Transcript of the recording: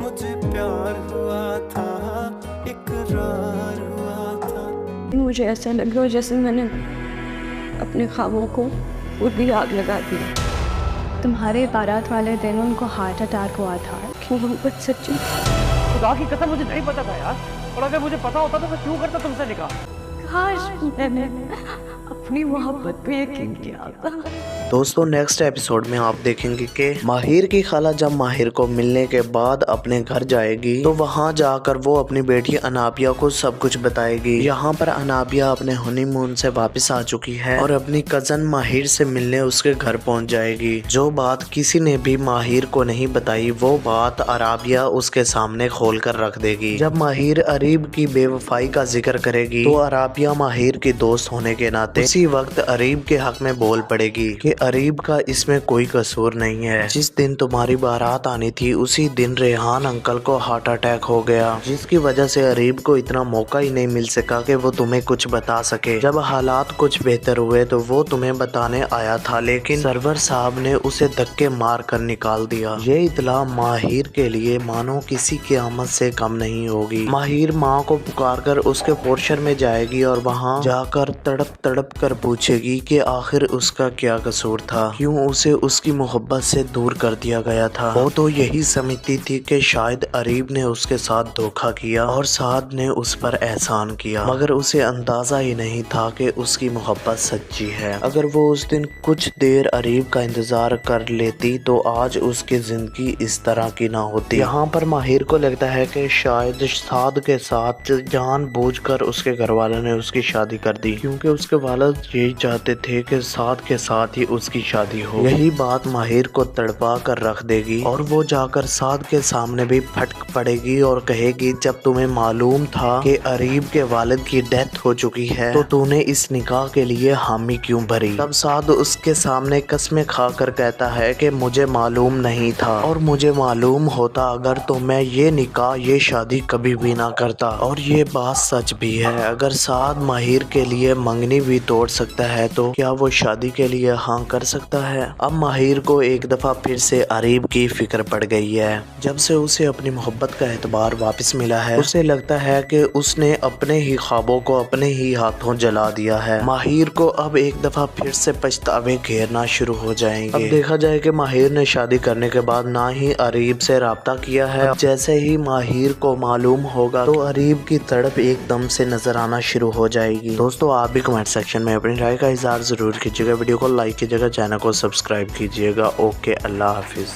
मुझे प्यार हुआ था, इकरार हुआ था। मुझे ऐसा लग रहा है जैसे मैंने अपने ख्वाबों को पूरी आग लगा दी। तुम्हारे बारात वाले दिन उनको हार्ट अटैक हुआ था। मोहब्बत सच्ची। खुदा की कसम मुझे नहीं पता था यार, और अगर मुझे पता होता तो मैं क्यों करता तुमसे निकाह। काश मैंने अपनी मोहब्बत पे यकीन किया था। दोस्तों नेक्स्ट एपिसोड में आप देखेंगे कि माहिर की खाला जब माहिर को मिलने के बाद अपने घर जाएगी तो वहां जाकर वो अपनी बेटी अनाबिया को सब कुछ बताएगी। यहाँ पर अनाबिया अपने हनीमून से वापस आ चुकी है और अपनी कजन माहिर से मिलने उसके घर पहुंच जाएगी। जो बात किसी ने भी माहिर को नहीं बताई वो बात अराबिया उसके सामने खोल कर रख देगी। जब माहिर अरीब की बेवफाई का जिक्र करेगी तो अराबिया माहिर की दोस्त होने के नाते उसी वक्त अरीब के हक में बोल पड़ेगी कि अरीब का इसमें कोई कसूर नहीं है। जिस दिन तुम्हारी बारात आनी थी उसी दिन रेहान अंकल को हार्ट अटैक हो गया, जिसकी वजह से अरीब को इतना मौका ही नहीं मिल सका कि वो तुम्हें कुछ बता सके। जब हालात कुछ बेहतर हुए तो वो तुम्हें बताने आया था, लेकिन सरवर साहब ने उसे धक्के मार कर निकाल दिया। ये इतला माहिर के लिए मानो किसी क़यामत से कम नहीं होगी। माहिर माँ को पुकार कर उसके पोर्शन में जाएगी और वहाँ जाकर तड़प तड़प कर पूछेगी कि आखिर उसका क्या कसूर था, क्यों उसे उसकी मोहब्बत से दूर कर दिया गया था। वो तो यही समझती थी कि शायद अरीब ने उसके साथ धोखा किया और साद ने उस पर एहसान किया, मगर उसे अंदाजा ही नहीं था कि उसकी मोहब्बत सच्ची है। अगर वो उस दिन कुछ देर अरीब का इंतजार कर लेती तो आज उसकी जिंदगी इस तरह की ना होती। यहाँ पर माहिर को लगता है कि शायद साद के साथ जानबूझकर उसके घर वालों ने उसकी शादी कर दी, क्योंकि उसके वालिद यही चाहते थे कि साद के साथ ही उसकी शादी हो। यही बात माहिर को तड़पा कर रख देगी और वो जाकर साद के सामने भी फटक पड़ेगी और कहेगी जब तुम्हें मालूम था कि अरीब के वालिद की डेथ हो चुकी है तो तूने इस निकाह के लिए हामी क्यों भरी। तब साद उसके सामने कसमें खाकर कहता है कि मुझे मालूम नहीं था, और मुझे मालूम होता अगर तो मैं ये निकाह ये शादी कभी भी ना करता। और ये बात सच भी है, अगर साद माहिर के लिए मंगनी भी तोड़ सकता है तो क्या वो शादी के लिए हाँ कर सकता है। अब माहिर को एक दफा फिर से अरीब की फिक्र पड़ गई है। जब से उसे अपनी मोहब्बत का एतबार वापस मिला है उसे लगता है कि उसने अपने ही ख्वाबों को अपने ही हाथों जला दिया है। माहिर को अब एक दफा फिर से पछतावे घेरना शुरू हो जाएंगे। अब देखा जाए कि माहिर ने शादी करने के बाद ना ही अरीब से राब्ता किया है। जैसे ही माहिर को मालूम होगा तो अरीब की तड़प एकदम से नजर आना शुरू हो जाएगी। दोस्तों आप भी कमेंट सेक्शन में अपनी राय का इज़हार जरूर कीजिएगा, वीडियो को लाइक कीजिएगा, चैनल को सब्सक्राइब कीजिएगा। ओके, अल्लाह हाफिज।